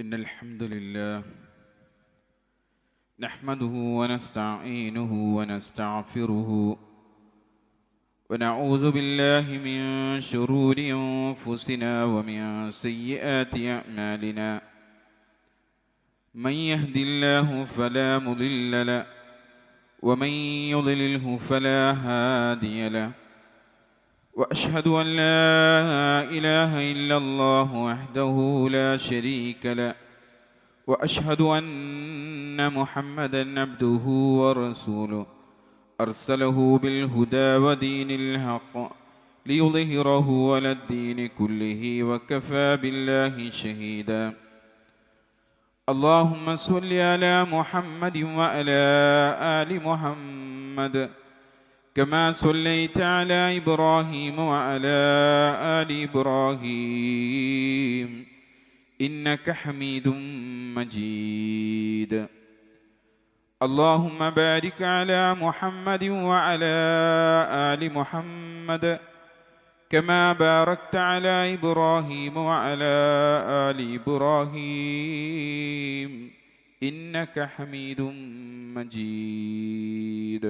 إن الحمد لله نحمده ونستعينه ونستغفره ونعوذ بالله من شرور أنفسنا ومن سيئات أعمالنا من يهد الله فلا مضل له ومن يضلله فلا هادي له وأشهد أن لا إله إلا الله وحده لا شريك له وأشهد أن محمدًا عبده ورسوله أرسله بالهدى ودين الحق ليظهره على الدين كله وكفى بالله شهيدا. اللهم صل على محمد وعلى آل محمد كما صليت على إبراهيم وعلى آل إبراهيم إنك حميد مجيد. اللهم بارك على محمد وعلى آل محمد كما باركت على إبراهيم وعلى آل إبراهيم إنك حميد مجيد.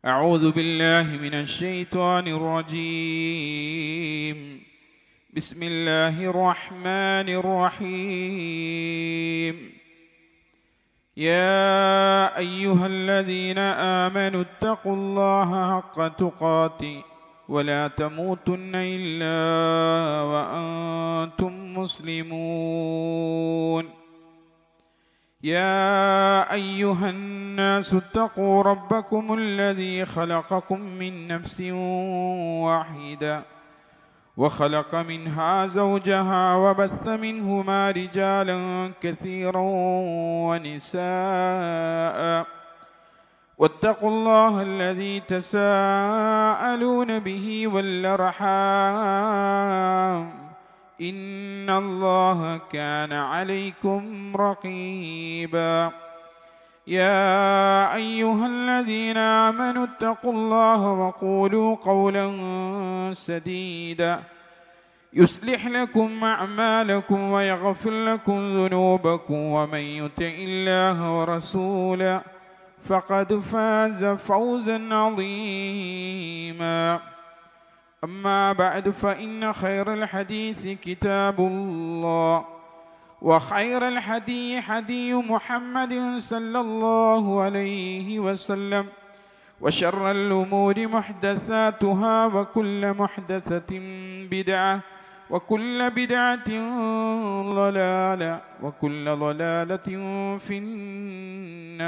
أعوذ بالله من الشيطان الرجيم. بسم الله الرحمن الرحيم. يا أيها الذين آمنوا اتقوا الله حق تقاته ولا تموتن إلا وأنتم مسلمون. يا أيها الناس اتقوا ربكم الذي خلقكم من نفس واحدة وخلق منها زوجها وبث منهما رجالا كثيرا ونساء واتقوا الله الذي تساءلون به والأرحام إن الله كان عليكم رقيبا. يا أيها الذين آمنوا اتقوا الله وقولوا قولا سديدا يصلح لكم أعمالكم ويغفر لكم ذنوبكم ومن يطع الله ورسوله فقد فاز فوزا عظيما. أما بعد فإن خير الحديث كتاب الله وخير الهدي هدي محمد صلى الله عليه وسلم وشر الأمور محدثاتها وكل محدثة بدعة وكل بدعة ضلالة وكل ضلالة في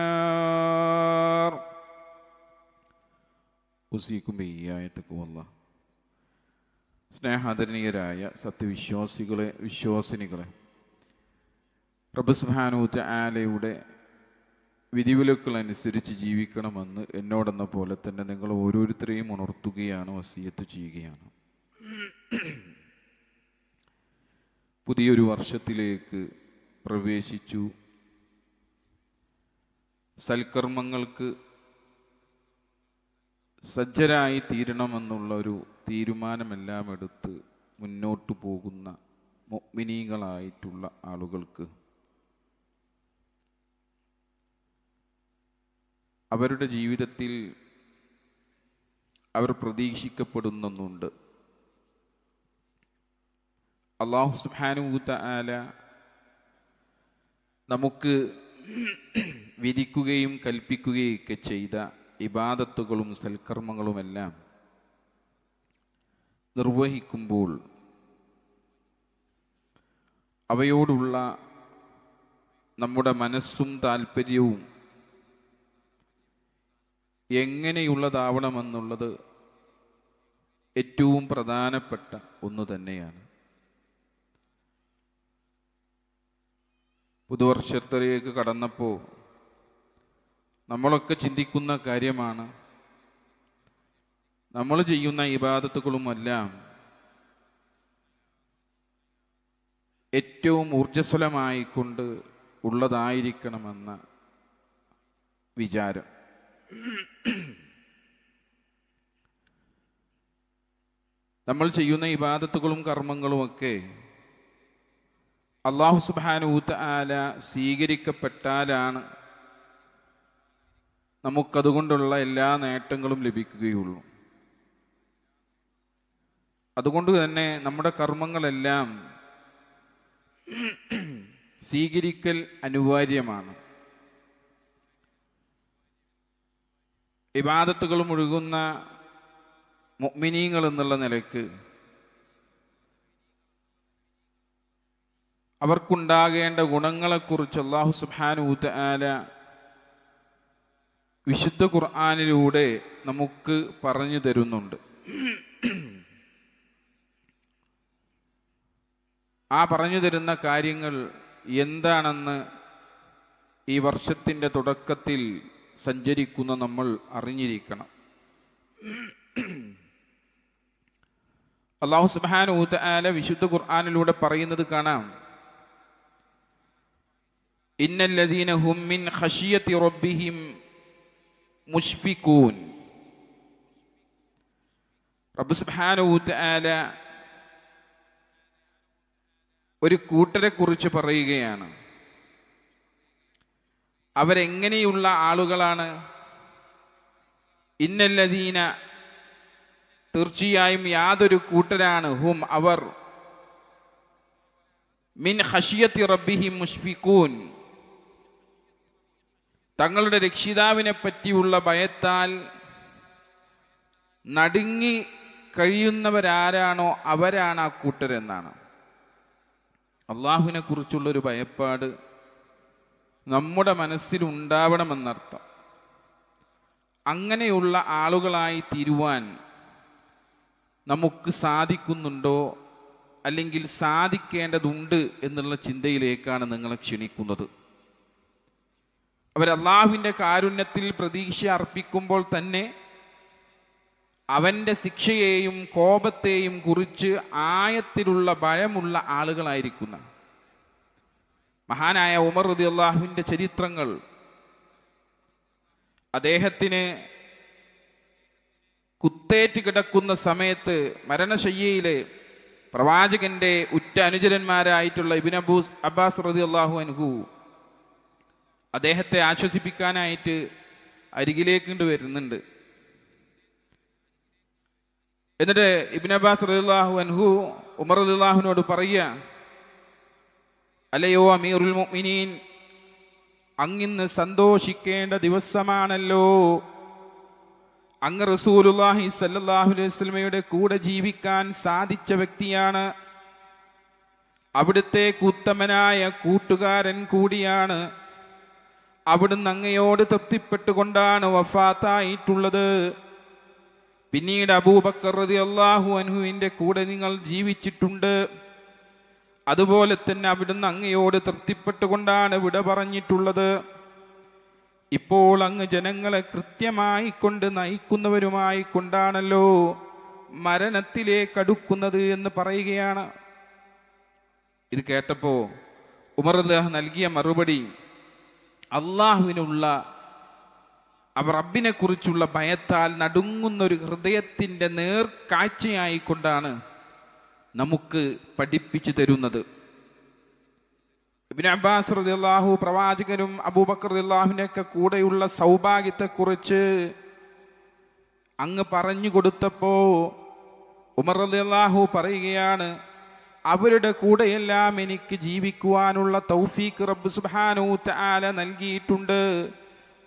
النار. أوصيكم بإياي تقوى الله. സ്നേഹാദരണീയരായ സത്യവിശ്വാസികളെ, വിശ്വാസിനികളെ, റബ്ബ് സുബ്ഹാനഹു തആലയുടെ വിധിവിലക്കുകൾ അനുസരിച്ച് ജീവിക്കണമെന്ന് എന്നോടെന്ന പോലെ തന്നെ നിങ്ങൾ ഓരോരുത്തരെയും ഉണർത്തുകയാണ്, വസിയത്ത് ചെയ്യുകയാണ്. പുതിയൊരു വർഷത്തിലേക്ക് പ്രവേശിച്ചു. സൽക്കർമ്മങ്ങൾക്ക് സജ്ജരായി തീരണമെന്നുള്ളൊരു തീരുമാനമെല്ലാം എടുത്ത് മുന്നോട്ടു പോകുന്ന മുഅ്മിനീങ്ങളായിട്ടുള്ള ആളുകൾക്ക് അവരുടെ ജീവിതത്തിൽ അവർ പ്രതീക്ഷിക്കപ്പെടുന്നുണ്ട്. അല്ലാഹു സുബ്ഹാനഹു തആല നമുക്ക് വിധിക്കുകയും കൽപ്പിക്കുകയൊക്കെ ചെയ്ത ഇബാദത്തുകളും സൽക്കർമ്മങ്ങളുമെല്ലാം നിർവഹിക്കുമ്പോൾ അവയോടുള്ള നമ്മുടെ മനസ്സും താല്പര്യവും എങ്ങനെയുള്ളതാവണമെന്നുള്ളത് ഏറ്റവും പ്രധാനപ്പെട്ട ഒന്ന് തന്നെയാണ്. പുതുവർഷത്തിലേക്ക് കടന്നപ്പോൾ നമ്മളൊക്കെ ചിന്തിക്കുന്ന കാര്യമാണ്, നമ്മൾ ചെയ്യുന്ന ഇബാദത്തുകളുമെല്ലാം ഏറ്റവും ഊർജ്ജസ്വലമായിക്കൊണ്ട് ഉള്ളതായിരിക്കണമെന്ന വിചാരം. നമ്മൾ ചെയ്യുന്ന ഇബാദത്തുകളും കർമ്മങ്ങളുമൊക്കെ അല്ലാഹു സുബ്ഹാനഹു വ തആല സ്വീകരിക്കപ്പെട്ടാലാണ് നമുക്കതുകൊണ്ടുള്ള എല്ലാ നേട്ടങ്ങളും ലഭിക്കുകയുള്ളൂ. അതുകൊണ്ട് തന്നെ നമ്മുടെ കർമ്മങ്ങളെല്ലാം സ്വീകരിക്കൽ അനിവാര്യമാണ്. ഇബാദത്തുകൾ മുഴുകുന്ന മുഅ്മിനീങ്ങൾ എന്നുള്ള നിലയ്ക്ക് അവർക്കുണ്ടാകേണ്ട ഗുണങ്ങളെക്കുറിച്ച് അല്ലാഹു സുബ്ഹാനഹു വ തആല വിശുദ്ധ ഖുർആനിലൂടെ നമുക്ക് പറഞ്ഞു തരുന്നുണ്ട്. ആ പറഞ്ഞു തരുന്ന കാര്യങ്ങൾ എന്താണെന്ന് ഈ വർഷത്തിൻ്റെ തുടക്കത്തിൽ സഞ്ചരിക്കുന്ന നമ്മൾ അറിഞ്ഞിരിക്കണം. അല്ലാഹു സുബ്ഹാനഹു വ തആല വിശുദ്ധ ഖുർആനിലൂടെ പറയുന്നത് കാണാം, ഇന്നല്ലദീന ഹും മിൻ ഖശിയത്തി റബ്ബിഹിം മുശ്ഫിഖൂൻ. റബ്ബ് സുബ്ഹാനഹു വ തആല ഒരു കൂട്ടരെ കുറിച്ച് പറയുകയാണ്. അവരെങ്ങനെയുള്ള ആളുകളാണ്? ഇന്നല്ലദീന, തീർച്ചയായും യാതൊരു കൂട്ടരാണ്, ഹും അവർ, മിൻ ഖശിയത്തി റബ്ബിഹിം മുശ്ഫിഖൂൻ, തങ്ങളുടെ രക്ഷിതാവിനെ പറ്റിയുള്ള ഭയത്താൽ നടുങ്ങി കഴിയുന്നവരാരാണോ അവരാണ് ആ കൂട്ടരെന്നാണ്. അള്ളാഹുവിനെ കുറിച്ചുള്ളൊരു ഭയപ്പാട് നമ്മുടെ മനസ്സിലുണ്ടാവണമെന്നർത്ഥം. അങ്ങനെയുള്ള ആളുകളായി തീരുവാൻ നമുക്ക് സാധിക്കുന്നുണ്ടോ, അല്ലെങ്കിൽ സാധിക്കേണ്ടതുണ്ട് എന്നുള്ള ചിന്തയിലേക്കാണ് നിങ്ങളെ ക്ഷണിക്കുന്നത്. അവരല്ലാഹുവിൻ്റെ കാരുണ്യത്തിൽ പ്രതീക്ഷ അർപ്പിക്കുമ്പോൾ തന്നെ അവൻ്റെ ശിക്ഷയെയും കോപത്തെയും കുറിച്ച് ആയത്തിലുള്ള ഭയമുള്ള ആളുകളായിരിക്കുന്ന മഹാനായ ഉമർ റളിയല്ലാഹുവിൻ്റെ ചരിത്രങ്ങൾ, അദ്ദേഹത്തിന് കുത്തേറ്റ് കിടക്കുന്ന സമയത്ത് മരണശയ്യയിലെ പ്രവാചകന്റെ ഉറ്റ അനുചരന്മാരായിട്ടുള്ള ഇബ്നു അബ്ബാസ് റളിയല്ലാഹു അൻഹു അദ്ദേഹത്തെ ആശ്വസിപ്പിക്കാനായിട്ട് അരികിലേക്ക് വരുന്നുണ്ട്. എന്നിട്ട് ഇബ്നു അബ്ബാസ് റളിയല്ലാഹു അൻഹു ഉമർ റളിയല്ലാഹുവിനോട് പറയുക, അല്ലയോ അമീറുൽ മുഅ്മിനീൻ, അങ്ങിന്ന് സന്തോഷിക്കേണ്ട ദിവസമാണല്ലോ. അങ്ങ് റസൂലുള്ളാഹി സ്വല്ലല്ലാഹു അലൈഹി വസല്ലമയുടെ കൂടെ ജീവിക്കാൻ സാധിച്ച വ്യക്തിയാണ്. അവിടുത്തെ ഉത്തമനായ കൂട്ടുകാരൻ കൂടിയാണ്. അവിടുന്ന് അങ്ങയോട് തൃപ്തിപ്പെട്ടുകൊണ്ടാണ് വഫാത്തായിട്ടുള്ളത്. പിന്നീട് അബൂബക്കർ റളിയല്ലാഹു അൻഹുവിൻ്റെ കൂടെ നിങ്ങൾ ജീവിച്ചിട്ടുണ്ട്. അതുപോലെ തന്നെ അവിടുന്ന് അങ്ങയോട് തൃപ്തിപ്പെട്ടുകൊണ്ടാണ് വിട പറഞ്ഞിട്ടുള്ളത്. ഇപ്പോൾ അങ്ങ് ജനങ്ങളെ കൃത്യമായി കൊണ്ട് നയിക്കുന്നവരുമായി കൊണ്ടാണല്ലോ മരണത്തിലേക്ക് അടുക്കുന്നത് എന്ന് പറയുകയാണ്. ഇത് കേട്ടപ്പോ ഉമർ റളിയല്ലാഹു നൽകിയ മറുപടി, അള്ളാഹുവിനുള്ള അവർ റബ്ബിനെ കുറിച്ചുള്ള ഭയത്താൽ നടുങ്ങുന്ന ഒരു ഹൃദയത്തിൻ്റെ നേർക്കാഴ്ചയായിക്കൊണ്ടാണ് നമുക്ക് പഠിപ്പിച്ചു തരുന്നത്. ഇബ്നു അബ്ബാസ് റളിയല്ലാഹു പ്രവാചകനും അബൂബക്കർ റളിയല്ലാഹുവിൻ്റെയൊക്കെ കൂടെയുള്ള സൗഭാഗ്യത്തെക്കുറിച്ച് അങ്ങ് പറഞ്ഞു കൊടുത്തപ്പോ ഉമർ റളിയല്ലാഹു പറയുകയാണ്, അവരുടെ കൂടെയെല്ലാം എനിക്ക് ജീവിക്കുവാനുള്ള തൗഫീഖ് റബ്ബ് സുബ്ഹാനഹു തആല നൽകിയിട്ടുണ്ട്.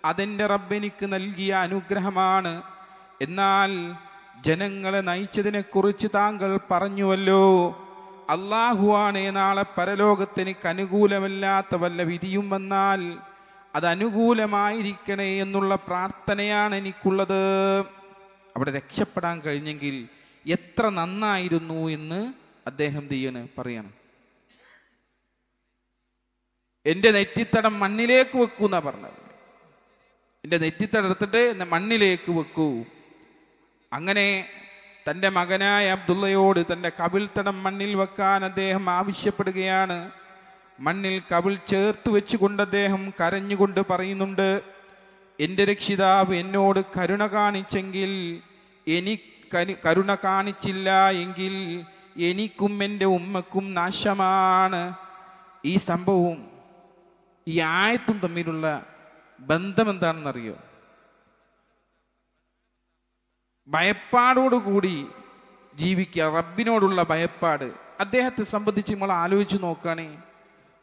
അതെൻ്റെ റബ്ബ് എനിക്ക് നൽകിയ അനുഗ്രഹമാണ്. എന്നാൽ ജനങ്ങളെ നയിച്ചതിനെക്കുറിച്ച് താങ്കൾ പറഞ്ഞുവല്ലോ, അള്ളാഹുവാണ് നാളെ പരലോകത്ത് എനിക്ക് അനുകൂലമല്ലാത്ത വല്ല വിധിയും വന്നാൽ അത് അനുകൂലമായിരിക്കണേ എന്നുള്ള പ്രാർത്ഥനയാണ് എനിക്കുള്ളത്. അവിടെ രക്ഷപ്പെടാൻ കഴിഞ്ഞെങ്കിൽ എത്ര നന്നായിരുന്നു എന്ന് അദ്ദേഹം പറയാണ്. എൻ്റെ നെറ്റിത്തടം മണ്ണിലേക്ക് വെക്കൂ എന്നാ പറഞ്ഞത്. എൻ്റെ നെറ്റിത്തടം എടുത്തിട്ട് മണ്ണിലേക്ക് വെക്കൂ. അങ്ങനെ തൻ്റെ മകനായ അബ്ദുള്ളയോട് തൻ്റെ കവിൾത്തടം മണ്ണിൽ വെക്കാൻ അദ്ദേഹം ആവശ്യപ്പെടുകയാണ്. മണ്ണിൽ കവിൾ ചേർത്ത് വെച്ചുകൊണ്ട് അദ്ദേഹം കരഞ്ഞുകൊണ്ട് പറയുന്നുണ്ട്, എൻ്റെ രക്ഷിതാവ് എന്നോട് കരുണ കാണിച്ചെങ്കിൽ കരുണ കാണിച്ചില്ല എങ്കിൽ എനിക്കും എൻ്റെ ഉമ്മക്കും നാശമാണ്. ഈ സംഭവവും ഈ ആയത്തും തമ്മിലുള്ള ബന്ധം എന്താണെന്നറിയോ? ഭയപ്പാടോടുകൂടി ജീവിക്കുക, റബ്ബിനോടുള്ള ഭയപ്പാട്. അദ്ദേഹത്തെ സംബന്ധിച്ച് നമ്മൾ ആലോചിച്ച് നോക്കുകയാണെ,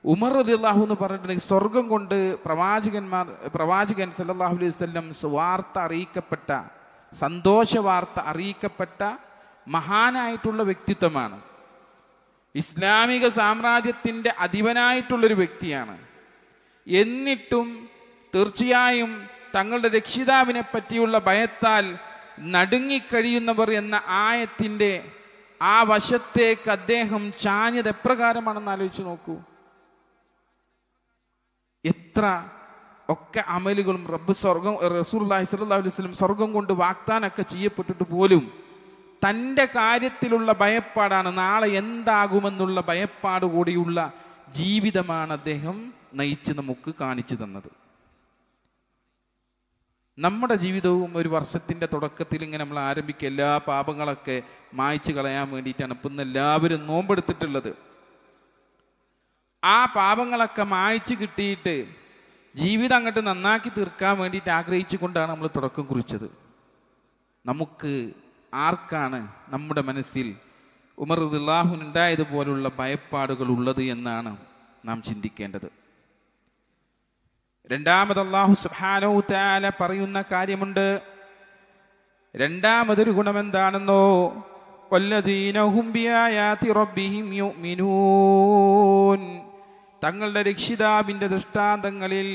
ഉമർ റളിയല്ലാഹു എന്ന് പറഞ്ഞിട്ടുണ്ടെങ്കിൽ സ്വർഗം കൊണ്ട് പ്രവാചകൻ സല്ലല്ലാഹു അലൈഹി വസല്ലം വാർത്ത അറിയിക്കപ്പെട്ട, സന്തോഷ വാർത്ത അറിയിക്കപ്പെട്ട മഹാനായിട്ടുള്ള വ്യക്തിത്വമാണ്. ഇസ്ലാമിക സാമ്രാജ്യത്തിൻ്റെ അധിപനായിട്ടുള്ളൊരു വ്യക്തിയാണ്. എന്നിട്ടും തീർച്ചയായും തങ്ങളുടെ രക്ഷിതാവിനെ പറ്റിയുള്ള ഭയത്താൽ നടുങ്ങിക്കഴിയുന്നവർ എന്ന ആയത്തിൻ്റെ ആ വശത്തേക്ക് അദ്ദേഹം ചാഞ്ഞത് എപ്രകാരമാണെന്ന് ആലോചിച്ച് നോക്കൂ. എത്ര ഒക്കെ അമലുകളും റസൂലുള്ളാഹി സ്വല്ലല്ലാഹു അലൈഹി വസല്ലം സ്വർഗം കൊണ്ട് വാഗ്ദാനമൊക്കെ ചെയ്യപ്പെട്ടിട്ട് പോലും തൻ്റെ കാര്യത്തിലുള്ള ഭയപ്പാടാണ്, നാളെ എന്താകുമെന്നുള്ള ഭയപ്പാട് കൂടിയുള്ള ജീവിതമാണ് അദ്ദേഹം നയിച്ച് നമുക്ക് കാണിച്ചു തന്നത്. നമ്മുടെ ജീവിതവും ഒരു വർഷത്തിൻ്റെ തുടക്കത്തിൽ ഇങ്ങനെ നമ്മൾ ആരംഭിക്കുക, എല്ലാ പാപങ്ങളൊക്കെ മായ്ച്ചു കളയാൻ വേണ്ടിയിട്ടാണ് ഇപ്പം ഇന്ന് എല്ലാവരും നോമ്പെടുത്തിട്ടുള്ളത്. ആ പാപങ്ങളൊക്കെ മായ്ച്ചു കിട്ടിയിട്ട് ജീവിതം അങ്ങോട്ട് നന്നാക്കി തീർക്കാൻ വേണ്ടിയിട്ട് ആഗ്രഹിച്ചു കൊണ്ടാണ് നമ്മൾ തുടക്കം കുറിച്ചത്. നമുക്ക് ആർക്കാണ് നമ്മുടെ മനസ്സിൽ ഉമർ റളിയല്ലാഹു ഉണ്ടായതുപോലുള്ള ഭയപ്പാടുകൾ ഉള്ളത് എന്നാണ് നാം ചിന്തിക്കേണ്ടത്. രണ്ടാമത് അല്ലാഹു സുബ്ഹാനഹു തആല പറയുന്ന കാര്യമുണ്ട്. രണ്ടാമതൊരു ഗുണം എന്താണെന്നോ, വല്ലദീന ഹും ബിആയാതി റബ്ബിഹിം യുഅ്മിനൂൻ, തങ്ങളുടെ രക്ഷിതാവിൻ്റെ ദൃഷ്ടാന്തങ്ങളിൽ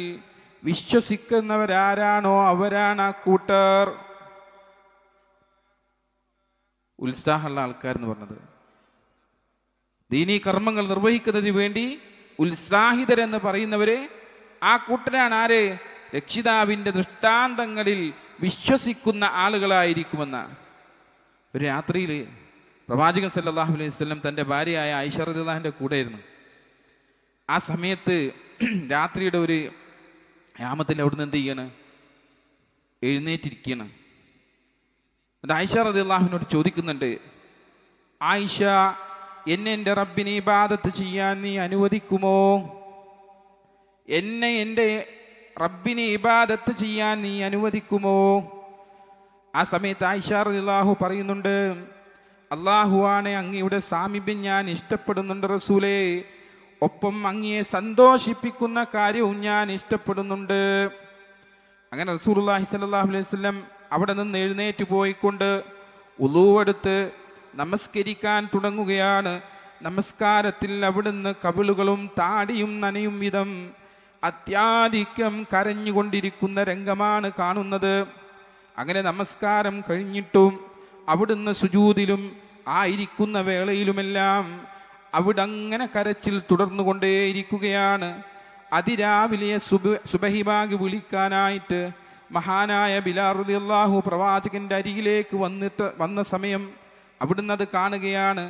വിശ്വസിക്കുന്നവരാരാണോ അവരാണ് ആ കൂട്ടർ. ഉത്സാഹമുള്ള ആൾക്കാരെന്ന് പറഞ്ഞത് ദീനീ കർമ്മങ്ങൾ നിർവഹിക്കുന്നതിന് വേണ്ടി ഉത്സാഹിതരെന്ന് പറയുന്നവര് ആ കൂട്ടരാണ് ആര്? രക്ഷിതാവിൻ്റെ ദൃഷ്ടാന്തങ്ങളിൽ വിശ്വസിക്കുന്ന ആളുകളായിരിക്കുമെന്നാണ്. ഒരു രാത്രിയിൽ പ്രവാചകൻ സല്ലല്ലാഹു അലൈഹി വസല്ലം തൻ്റെ ഭാര്യയായ ആയിഷ റളിയല്ലാഹുവിൻ്റെ കൂടെയായിരുന്നു. ആ സമയത്ത് രാത്രിയുടെ ഒരു യാമത്തിൽ അവിടുന്ന് എന്ത് ചെയ്യണം, എഴുന്നേറ്റിരിക്കണം. ആയിഷ റളിയല്ലാഹുവിനോട് ചോദിക്കുന്നുണ്ട്, ആയിഷ, എന്നെ എൻ്റെ റബ്ബിനെ ഇബാദത്ത് ചെയ്യാൻ നീ അനുവദിക്കുമോ? എന്നെ എൻ്റെ റബ്ബിനെ ഇബാദത്ത് ചെയ്യാൻ നീ അനുവദിക്കുമോ? ആ സമയത്ത് ആയിഷ റളിയല്ലാഹു പറയുന്നുണ്ട്, അല്ലാഹുവാണ്, അങ്ങയുടെ സാമീപ്യം ഞാൻ ഇഷ്ടപ്പെടുന്നുണ്ട് റസൂലേ, ഒപ്പം അങ്ങയെ സന്തോഷിപ്പിക്കുന്ന കാര്യവും ഞാൻ ഇഷ്ടപ്പെടുന്നുണ്ട്. അങ്ങനെ റസൂലുള്ളാഹി സ്വല്ലല്ലാഹു അലൈഹി വസല്ലം അവിടെ നിന്ന് എഴുന്നേറ്റ് പോയിക്കൊണ്ട് ഉളൂവെടുത്ത് നമസ്കരിക്കാൻ തുടങ്ങുകയാണ്. നമസ്കാരത്തിൽ അവിടുന്ന് കവിളുകളും താടിയും നനയും വിധം അത്യാധികം കരഞ്ഞുകൊണ്ടിരിക്കുന്ന രംഗമാണ് കാണുന്നത്. അങ്ങനെ നമസ്കാരം കഴിഞ്ഞിട്ടും അവിടുന്ന് സുജൂദിലും ആയിരിക്കുന്ന വേളയിലുമെല്ലാം അവിടെ അങ്ങനെ കരച്ചിൽ തുടർന്നുകൊണ്ടേയിരിക്കുകയാണ്. അതിരാവിലെ സുബഹിബാഗ് വിളിക്കാനായിട്ട് മഹാനായ ബിലാൽ റളിയല്ലാഹു പ്രവാചകന്റെ അരികിലേക്ക് വന്ന സമയം അവിടുന്ന് അത് കാണുകയാണ്.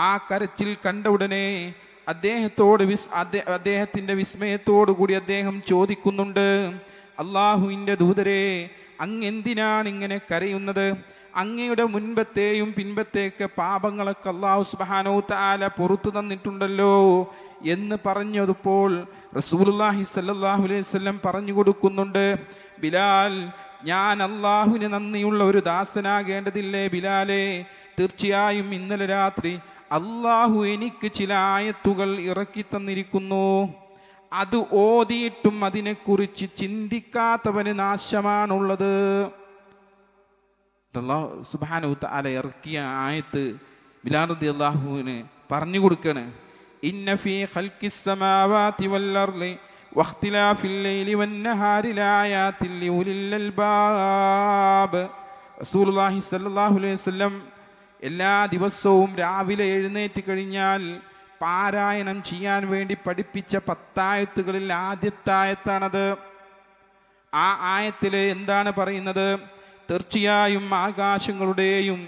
ആ കരച്ചിൽ കണ്ട ഉടനെ അദ്ദേഹത്തിൻ്റെ വിസ്മയത്തോടു കൂടി അദ്ദേഹം ചോദിക്കുന്നുണ്ട്, അല്ലാഹുവിൻ്റെ ദൂതരെ, അങ്ങ് എന്തിനാണ് ഇങ്ങനെ കരയുന്നത്? അങ്ങയുടെ മുൻപത്തെയും പിൻപത്തെയൊക്കെ പാപങ്ങളൊക്കെ അല്ലാഹു സുബ്ഹാനഹു തആല പുറത്തു തന്നിട്ടുണ്ടല്ലോ എന്ന് പറഞ്ഞപ്പോൾ റസൂലുള്ളാഹി സ്വല്ലല്ലാഹു അലൈഹി വസല്ലം പറഞ്ഞു കൊടുക്കുന്നുണ്ട്, ബിലാൽ, ഞാൻ അല്ലാഹുവിന് നന്ദിയുള്ള ഒരു ദാസനാകേണ്ടതില്ലേ ബിലാലേ? തീർച്ചയായും ഇന്നലെ രാത്രി അല്ലാഹു എനിക്ക് ചില ആയത്തുകൾ ഇറക്കി തന്നിരിക്കുന്നു. അത് ഓതിയിട്ടും അതിനെക്കുറിച്ച് ചിന്തിക്കാത്തവന് നാശമാണുള്ളത്. അല്ലാഹു സുബ്ഹാനഹു തആല ഇറക്കിയ ആയത്ത് ബിലാൽ റളിയല്ലാഹുവിന് പറഞ്ഞു കൊടുക്കാണ്. ഇന്ന ഫീ ഖൽഖിസ് സമാവാതി വൽ അർളി വഖ്തിലാഫിൽ ലൈലി വന്നഹാരി ലആയാതിൻ ലിഉലിൽ അൽബാബ്. റസൂലുള്ളാഹി സ്വല്ലല്ലാഹു അലൈഹി വസല്ലം എല്ലാ ദിവസവും രാവിലെ എഴുന്നേറ്റ് കഴിഞ്ഞാൽ പാരായണം ചെയ്യാൻ വേണ്ടി പഠിപ്പിച്ച 10 ആയത്തുകളിൽ ആദ്യത്തെ ആയത്താണത്. ആ ആയത്തിൽ എന്താണ് പറയുന്നത്? തീർച്ചയായും ആകാശങ്ങളുടെയും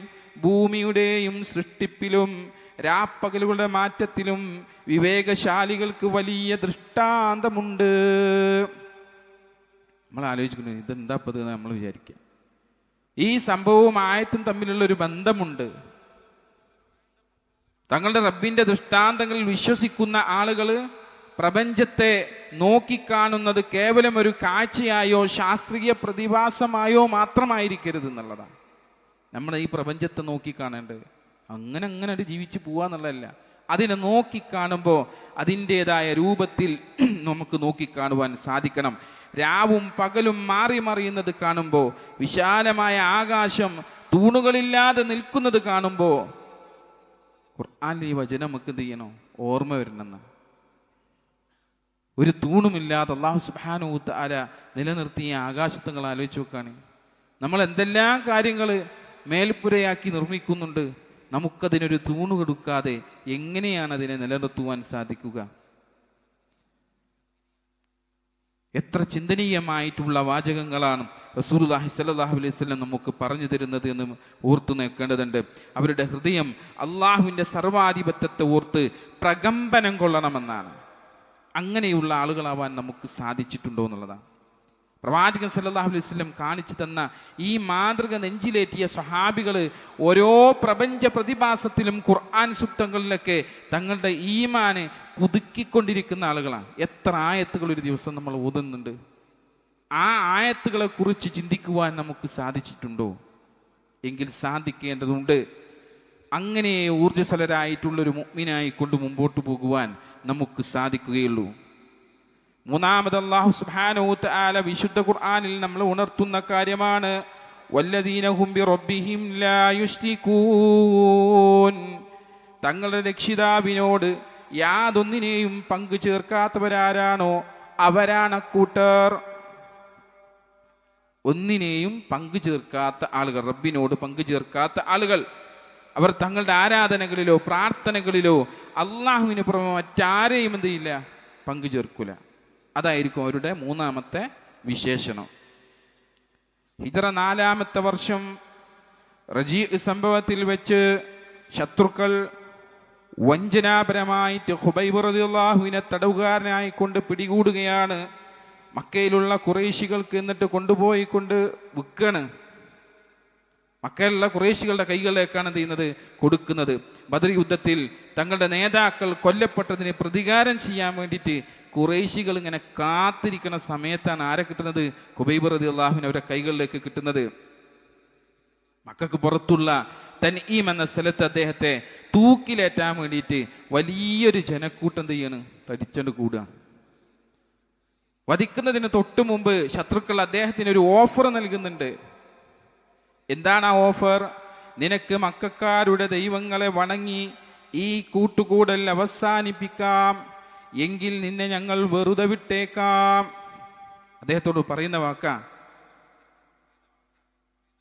ഭൂമിയുടെയും സൃഷ്ടിപ്പിലും രാപ്പകലുകളുടെ മാറ്റത്തിലും വിവേകശാലികൾക്ക് വലിയ ദൃഷ്ടാന്തമുണ്ട്. നമ്മൾ ആലോചിക്കുന്നു, ഇതെന്താ പത് നമ്മൾ വിചാരിക്കുക. ഈ സംഭവവും ആയത്തും തമ്മിലുള്ള ഒരു ബന്ധമുണ്ട്. തങ്ങളുടെ റബ്ബിന്റെ ദൃഷ്ടാന്തങ്ങളിൽ വിശ്വസിക്കുന്ന ആളുകൾ പ്രപഞ്ചത്തെ നോക്കിക്കാണുന്നത് കേവലം ഒരു കാഴ്ചയായോ ശാസ്ത്രീയ പ്രതിഭാസമായോ മാത്രമായിരിക്കരുത് എന്നുള്ളതാണ്. നമ്മൾ ഈ പ്രപഞ്ചത്തെ നോക്കിക്കാണേണ്ടത് അങ്ങനെ ജീവിച്ചു പോവാന്നുള്ളതല്ല. അതിനെ നോക്കിക്കാണുമ്പോൾ അതിൻ്റെതായ രൂപത്തിൽ നമുക്ക് നോക്കിക്കാണുവാൻ സാധിക്കണം. രാവും പകലും മാറി മറിയുന്നത് കാണുമ്പോൾ, വിശാലമായ ആകാശം തൂണുകളില്ലാതെ നിൽക്കുന്നത് കാണുമ്പോൾ ഖുർആനിലെ ഈ വചനം നമുക്ക് എന്ത് ചെയ്യണോ? ഓർമ്മ വരണമെന്ന്. ഒരു തൂണുമില്ലാതെ അല്ലാഹു സുബ്ഹാനഹു വ തആല നിലനിർത്തിയ ആകാശത്തെ നിങ്ങൾ ആലോചിച്ച് നോക്കുകയാണ്. നമ്മൾ എന്തെല്ലാം കാര്യങ്ങൾ മേൽപ്പുരയാക്കി നിർമ്മിക്കുന്നുണ്ട്, നമുക്കതിനൊരു തൂണ് കൊടുക്കാതെ എങ്ങനെയാണ് അതിനെ നിലനിർത്തുവാൻ സാധിക്കുക? എത്ര ചിന്തനീയമായിട്ടുള്ള വാചകങ്ങളാണ് റസൂലുള്ളാഹി സ്വല്ലല്ലാഹു അലൈഹി വസല്ലം നമുക്ക് പറഞ്ഞു തരുന്നത് എന്ന് ഓർത്തു നോക്കേണ്ടതുണ്ട്. അവരുടെ ഹൃദയം അള്ളാഹുവിൻ്റെ സർവാധിപത്യത്തെ ഓർത്ത് പ്രകമ്പനം കൊള്ളണമെന്നാണ്. അങ്ങനെയുള്ള ആളുകളാവാൻ നമുക്ക് സാധിച്ചിട്ടുണ്ടോ എന്നുള്ളതാണ്. പ്രവാചകൻ സല്ലല്ലാഹു അലൈഹി വസല്ലം കാണിച്ചു തന്ന ഈ മാതൃക നെഞ്ചിലേറ്റിയ സ്വഹാബികൾ ഓരോ പ്രപഞ്ച പ്രതിഭാസത്തിലും ഖുർആൻ സൂക്തങ്ങളിലൊക്കെ തങ്ങളുടെ ഈമാന് പുതുക്കിക്കൊണ്ടിരിക്കുന്ന ആളുകളാണ്. എത്ര ആയത്തുകൾ ഒരു ദിവസം നമ്മൾ ഓതുന്നുണ്ട്? ആ ആയത്തുകളെ കുറിച്ച് ചിന്തിക്കുവാൻ നമുക്ക് സാധിച്ചിട്ടുണ്ടോ? എങ്കിൽ സാധിക്കേണ്ടതുണ്ട്. അങ്ങനെ ഊർജ്ജസ്വലരായിട്ടുള്ളൊരു മുഅ്മിനായി കൊണ്ട് മുമ്പോട്ട് പോകുവാൻ നമുക്ക് സാധിക്കുകയുള്ളൂ. മൂന്നാമത് അല്ലാഹു സുബ്ഹാനഹു വ തആല വിശുദ്ധ ഖുർആനിൽ നമ്മൾ ഉണർത്തുന്ന കാര്യമാണ് വല്ലദീന ഹും ബിറബ്ബിഹിം ലാ യുശ്രികൂൻ. തങ്ങളുടെ രക്ഷിതാവിനോട് യാതൊന്നിനെയും പങ്കു ചേർക്കാത്തവരാരാണോ അവരാണ് അക്കൂട്ടർ. ഒന്നിനെയും പങ്കു ചേർക്കാത്ത ആളുകൾ, റബ്ബിനോട് പങ്കു ചേർക്കാത്ത ആളുകൾ, അവർ തങ്ങളുടെ ആരാധനകളിലോ പ്രാർത്ഥനകളിലോ അള്ളാഹുവിന് പുറമെ മറ്റാരെയും എന്ത് ചെയ്യില്ല? പങ്കു ചേർക്കൂല. അതായിരിക്കും അവരുടെ മൂന്നാമത്തെ വിശേഷണം. ഹിജ്റ 4-ാമത്തെ വർഷം റജീ സംഭവത്തിൽ വെച്ച് ശത്രുക്കൾ വഞ്ചനാപരമായിട്ട് ഖുബൈബ് റളിയല്ലാഹുവിനെ തടവുകാരനായി കൊണ്ട് പിടികൂടുകയാണ്. മക്കയിലുള്ള ഖുറൈശികൾക്ക് എന്നിട്ട് കൊണ്ടുപോയി കൊണ്ട് വിൽക്കാണ്. മക്കയിലുള്ള ഖുറൈശികളുടെ കൈകളിലേക്കാണ് എന്ത് ചെയ്യുന്നത്? കൊടുക്കുന്നത്. ബദർ യുദ്ധത്തിൽ തങ്ങളുടെ നേതാക്കൾ കൊല്ലപ്പെട്ടതിന് പ്രതികാരം ചെയ്യാൻ വേണ്ടിയിട്ട് ഖുറൈശികൾ ഇങ്ങനെ കാത്തിരിക്കുന്ന സമയത്താണ് ആരെ കിട്ടുന്നത്? ഖുബൈബ് റളിയല്ലാഹുവിനെ അവരുടെ കൈകളിലേക്ക് കിട്ടുന്നത്. മക്കൾക്ക് പുറത്തുള്ള തൻഈം എന്ന സ്ഥലത്ത് അദ്ദേഹത്തെ തൂക്കിലേറ്റാൻ വേണ്ടിയിട്ട് വലിയൊരു ജനക്കൂട്ടം എന്ത് ചെയ്യാണ്? തടിച്ചണ്ട് കൂടുക. വധിക്കുന്നതിന് തൊട്ട് മുമ്പ് ശത്രുക്കൾ അദ്ദേഹത്തിന് ഒരു ഓഫർ നൽകുന്നുണ്ട്. എന്താണ് ആ ഓഫർ? നിനക്ക് മക്കക്കാരുടെ ദൈവങ്ങളെ വണങ്ങി ഈ കൂട്ടുകൂടൽ അവസാനിപ്പിക്കാം, എങ്കിൽ നിന്നെ ഞങ്ങൾ വെറുതെ വിട്ടേക്കാം. അദ്ദേഹത്തോട് പറയുന്ന വാക്കാ.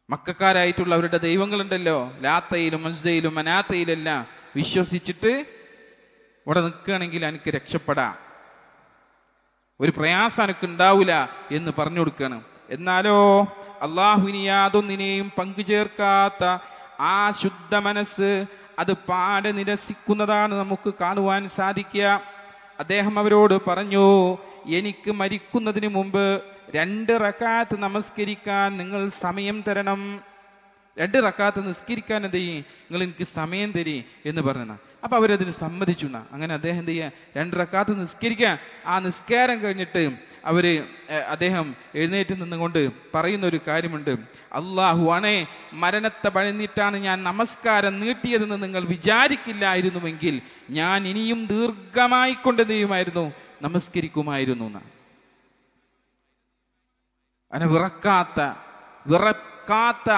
മക്കക്കാരായിട്ടുള്ള അവരുടെ ദൈവങ്ങളുണ്ടല്ലോ, ലാത്തയിലും മസ്സയിലും മനാത്തയിലെല്ലാം വിശ്വസിച്ചിട്ട് ഇവിടെ നിൽക്കുകയാണെങ്കിൽ എനിക്ക് രക്ഷപ്പെടാം, ഒരു പ്രയാസം എനിക്ക് ഉണ്ടാവില്ല എന്ന് പറഞ്ഞു കൊടുക്കുകയാണ്. എന്നാലോ അള്ളാഹുവിന് യാതൊന്നിനെയും പങ്കുചേർക്കാത്ത ആ ശുദ്ധ മനസ്സ് അത് പാടെ നിരസിക്കുന്നതാണ് നമുക്ക് കാണുവാൻ സാധിക്കുക. അദ്ദേഹം അവരോട് പറഞ്ഞു, എനിക്ക് മരിക്കുന്നതിന് മുമ്പ് 2 റക്അത്ത് നമസ്കരിക്കാൻ നിങ്ങൾ സമയം തരണം. 2 റക്അത്ത് നിസ്കരിക്കാൻ എന്ത് ചെയ്യും? നിങ്ങൾ എനിക്ക് സമയം തരി എന്ന് പറഞ്ഞ. അപ്പൊ അവരതിന് സമ്മതിച്ചു. അങ്ങനെ അദ്ദേഹം എന്ത് ചെയ്യുക? 2 റക്അത്ത് നിസ്കരിക്കുക. ആ നിസ്കാരം കഴിഞ്ഞിട്ട് അദ്ദേഹം എഴുന്നേറ്റ് നിന്നുകൊണ്ട് പറയുന്ന ഒരു കാര്യമുണ്ട്. അല്ലാഹു ആണേ, മരണത്തെ ഭയന്നിട്ടാണ് ഞാൻ നമസ്കാരം നീട്ടിയതെന്ന് നിങ്ങൾ വിചാരിക്കില്ലായിരുന്നുവെങ്കിൽ ഞാൻ ഇനിയും ദീർഘമായിക്കൊണ്ട് എന്ത് ചെയ്യുമായിരുന്നു? നമസ്കരിക്കുമായിരുന്നു. അങ്ങനെ വിറക്കാത്ത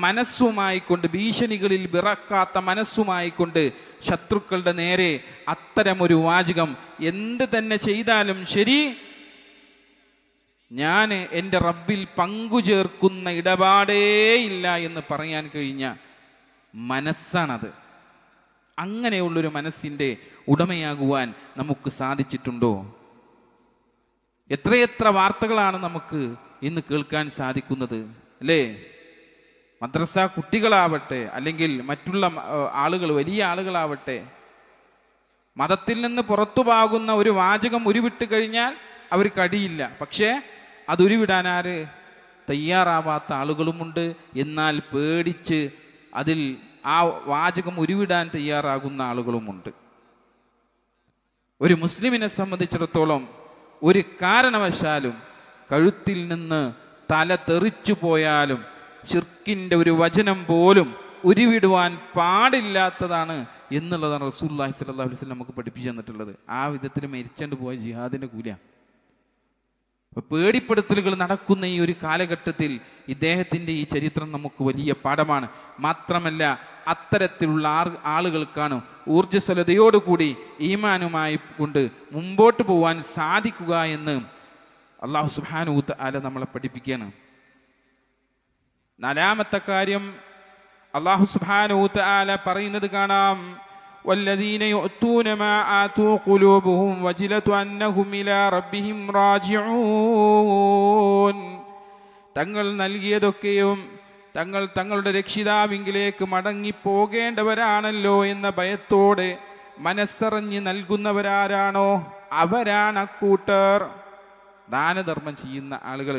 മനസ്സുമായിക്കൊണ്ട്, ഭീഷണികളിൽ വിറക്കാത്ത മനസ്സുമായിക്കൊണ്ട് ശത്രുക്കളുടെ നേരെ അത്തരമൊരു വാചകം, എന്ത് തന്നെ ചെയ്താലും ശരി, ഞാൻ എൻ്റെ റബ്ബിൽ പങ്കുചേർക്കുന്ന ഇടപാടേയില്ല എന്ന് പറയാൻ കഴിഞ്ഞ മനസ്സാണത്. അങ്ങനെയുള്ളൊരു മനസ്സിൻ്റെ ഉടമയാകുവാൻ നമുക്ക് സാധിച്ചിട്ടുണ്ടോ? എത്രയെത്ര വാർത്തകളാണ് നമുക്ക് ഇന്ന് കേൾക്കാൻ സാധിക്കുന്നത്, അല്ലേ? മദ്രസ കുട്ടികളാവട്ടെ, അല്ലെങ്കിൽ മറ്റുള്ള ആളുകൾ, വലിയ ആളുകളാവട്ടെ, മതത്തിൽ നിന്ന് പുറത്തുപോകുന്ന ഒരു വാചകം ഉരുവിട്ട് കഴിഞ്ഞാൽ അവർക്ക് അടിയില്ല. പക്ഷേ അതുരുവിടാൻ തയ്യാറാവാത്ത ആളുകളുമുണ്ട്. എന്നാൽ പേടിച്ച് ആ വാചകം ഉരുവിടാൻ തയ്യാറാകുന്ന ആളുകളുമുണ്ട്. ഒരു മുസ്ലിമിനെ സംബന്ധിച്ചിടത്തോളം ഒരു കാരണവശാലും കഴുത്തിൽ നിന്ന് തല തെറിച്ചു പോയാലും ശിർക്കിൻ്റെ ഒരു വചനം പോലും ഉരുവിടുവാൻ പാടില്ലാത്തതാണ് എന്നുള്ളതാണ് റസൂലുള്ളാഹി സ്വല്ലല്ലാഹു അലൈഹി വസല്ലം നമുക്ക് പഠിപ്പിച്ചു തന്നിട്ടുള്ളത്. ആ വിധത്തിൽ മരിച്ചുകൊണ്ട് പോയ ജിഹാദിൻ്റെ കൂലിയാണ്. പേടിപ്പെടുത്തലുകൾ നടക്കുന്ന ഈ ഒരു കാലഘട്ടത്തിൽ ഇദ്ദേഹത്തിൻ്റെ ഈ ചരിത്രം നമുക്ക് വലിയ പാഠമാണ്. മാത്രമല്ല അത്തരത്തിലുള്ള ആളുകൾക്കാണ് ഊർജ്ജസ്വലതയോടുകൂടി ഈമാനുമായി കൊണ്ട് മുമ്പോട്ട് പോകാൻ സാധിക്കുക എന്ന് അല്ലാഹു സുബ്ഹാനഹു വ തആല നമ്മളെ പഠിപ്പിക്കുകയാണ്. നാലാമത്തെ കാര്യം അല്ലാഹു സുബ്ഹാനഹു വ തആല പറയുന്നത് കാണാം, والذين يؤتون ما آتوا قلوبهم وجلة أنهم إلى ربهم راجعون. തങ്ങൾ നൽകിയതൊക്കെയും തങ്ങളുടെ രക്ഷിതാവിങ്കിലേക്ക് മടങ്ങി പോകേണ്ടവരാണല്ലോ എന്ന ഭയത്തോടെ മനസ്സറിഞ്ഞ് നൽകുന്നവരാരാണോ അവരാണ് അക്കൂട്ടർ. ദാനധർമ്മം ചെയ്യുന്ന ആളുകൾ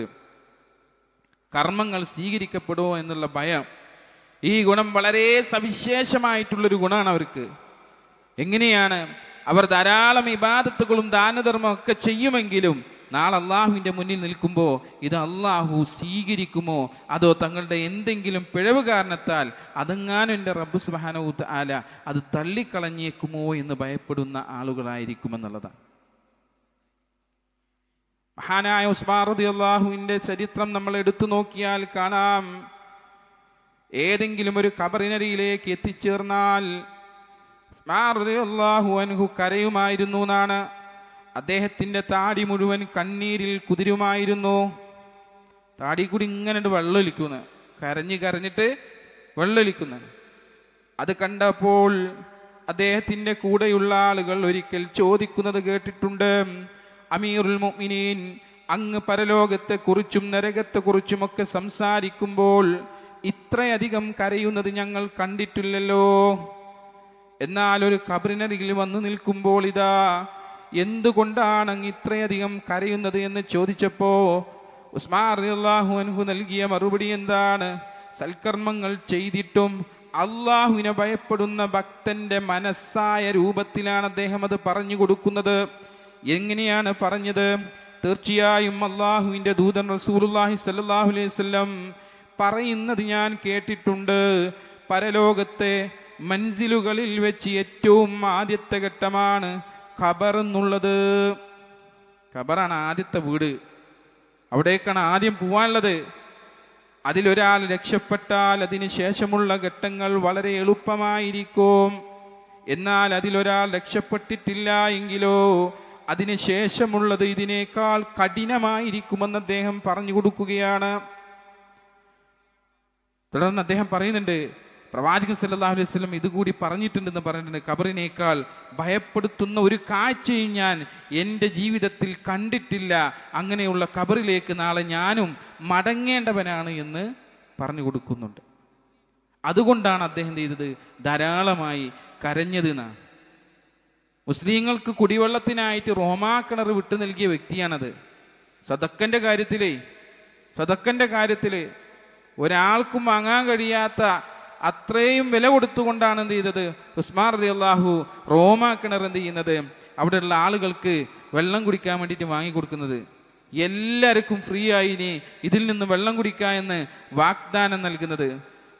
കർമ്മങ്ങൾ സ്വീകരിക്കപ്പെടുമോ എന്നുള്ള ഭയം, ഈ ഗുണം വളരെ സവിശേഷമായിട്ടുള്ളൊരു ഗുണമാണ് അവർക്ക്. എങ്ങനെയാണ്? അവർ ധാരാളം ഇബാദത്തുകളും ദാനധർമ്മം ഒക്കെ ചെയ്യുമെങ്കിലും നാളെ അള്ളാഹുവിൻ്റെ മുന്നിൽ നിൽക്കുമ്പോൾ ഇത് അള്ളാഹു സ്വീകരിക്കുമോ, അതോ തങ്ങളുടെ എന്തെങ്കിലും പിഴവ് കാരണത്താൽ അതെങ്ങാനും എൻ്റെ റബ്ബ് സുബ്ഹാനഹു വ തആല അത് തള്ളിക്കളഞ്ഞേക്കുമോ എന്ന് ഭയപ്പെടുന്ന ആളുകളായിരിക്കുമെന്നുള്ളതാണ്. മഹാനായ ഉസ്മാൻ റളിയല്ലാഹുവിൻ്റെ ചരിത്രം നമ്മൾ എടുത്തു നോക്കിയാൽ കാണാം, ഏതെങ്കിലും ഒരു ഖബറിനരിയിലേക്ക് എത്തിച്ചേർന്നാൽ ഉസ്മാൻ റളിയല്ലാഹു അൻഹു കരയുമായിരുന്നു എന്നാണ്. അദ്ദേഹത്തിൻ്റെ താടി മുഴുവൻ കണ്ണീരിൽ കുതിരുമായിരുന്നു. താടി കൂടി ഇങ്ങനെ വെള്ളമൊലിക്കുന്നു, കരഞ്ഞിട്ട് വെള്ളമൊലിക്കുന്നു. അത് കണ്ടപ്പോൾ അദ്ദേഹത്തിൻ്റെ കൂടെയുള്ള ആളുകൾ ഒരിക്കൽ ചോദിക്കുന്നത് കേട്ടിട്ടുണ്ട്, അമീറുൽ മുഅ്മിനീൻ, അങ്ങ് പരലോകത്തെക്കുറിച്ചും നരകത്തെക്കുറിച്ചുമൊക്കെ സംസാരിക്കുമ്പോൾ ഇത്രയധികം കരയുന്നത് ഞങ്ങൾ കണ്ടിട്ടില്ലല്ലോ. എന്നാൽ ഒരു ഖബറിനരികിൽ വന്നു നിൽക്കുമ്പോൾ ഇതാ എന്തുകൊണ്ടാണ് അങ്ങ് ഇത്രയധികം കരയുന്നത് എന്ന് ചോദിച്ചപ്പോ ഉസ്മാൻ റളിയല്ലാഹു അൻഹു നൽകിയ മറുപടി എന്താണ്? സൽക്കർമ്മങ്ങൾ ചെയ്തിട്ടും അള്ളാഹുവിനെ ഭയപ്പെടുന്ന ഭക്തന്റെ മനസ്സായ രൂപത്തിലാണ് അദ്ദേഹം അത് പറഞ്ഞു കൊടുക്കുന്നത്. എങ്ങനെയാണ് പറഞ്ഞത്? തീർച്ചയായും അള്ളാഹുവിൻ്റെ ദൂതൻ റസൂലുള്ളാഹി സ്വല്ലല്ലാഹു അലൈഹി വസല്ലം പറയുന്നത് ഞാൻ കേട്ടിട്ടുണ്ട്, പരലോകത്തെ മൻസിലുകളിൽ വെച്ച് ഏറ്റവും ആദ്യത്തെ ഘട്ടമാണ് ഖബർ എന്നുള്ളത്. ഖബറാണ് ആദ്യത്തെ വീട്, അവിടേക്കാണ് ആദ്യം പോവാനുള്ളത്. അതിലൊരാൾ രക്ഷപ്പെട്ടാൽ അതിന് ശേഷമുള്ള ഘട്ടങ്ങൾ വളരെ എളുപ്പമായിരിക്കും. എന്നാൽ അതിലൊരാൾ രക്ഷപ്പെട്ടിട്ടില്ല എങ്കിലോ അതിന് ശേഷമുള്ളത് ഇതിനേക്കാൾ കഠിനമായിരിക്കുമെന്ന് അദ്ദേഹം പറഞ്ഞു കൊടുക്കുകയാണ്. തുടർന്ന് അദ്ദേഹം പറയുന്നുണ്ട്, പ്രവാചകൻ സല്ലല്ലാഹു അലൈഹി വസല്ലം ഇതുകൂടി പറഞ്ഞിട്ടുണ്ടെന്ന് പറഞ്ഞിട്ടുണ്ട്, ഖബറിനേക്കാൾ ഭയപ്പെടുത്തുന്ന ഒരു കാഴ്ചയും ഞാൻ എൻ്റെ ജീവിതത്തിൽ കണ്ടിട്ടില്ല, അങ്ങനെയുള്ള ഖബറിലേക്ക് നാളെ ഞാനും മടങ്ങേണ്ടവനാണ് എന്ന് പറഞ്ഞു കൊടുക്കുന്നുണ്ട്. അതുകൊണ്ടാണ് അദ്ദേഹം ചെയ്തത് ധാരാളമായി കരഞ്ഞത് എന്നാണ്. മുസ്ലിങ്ങൾക്ക് കുടിവെള്ളത്തിനായിട്ട് റോമാ കിണർ വിട്ടു നൽകിയ വ്യക്തിയാണത്. സദക്കൻ്റെ കാര്യത്തിൽ ഒരാൾക്കും വാങ്ങാൻ കഴിയാത്ത അത്രയും വില കൊടുത്തുകൊണ്ടാണ് എന്ത് ചെയ്തത് ഉസ്മാൻ റളിയല്ലാഹു റോമാ കിണർ എന്ത് ചെയ്യുന്നത്, അവിടെയുള്ള ആളുകൾക്ക് വെള്ളം കുടിക്കാൻ വേണ്ടിയിട്ട് വാങ്ങിക്കൊടുക്കുന്നത്. എല്ലാവർക്കും ഫ്രീ ആയി ഇനി ഇതിൽ നിന്ന് വെള്ളം കുടിക്കുക എന്ന് വാഗ്ദാനം നൽകുന്നത്.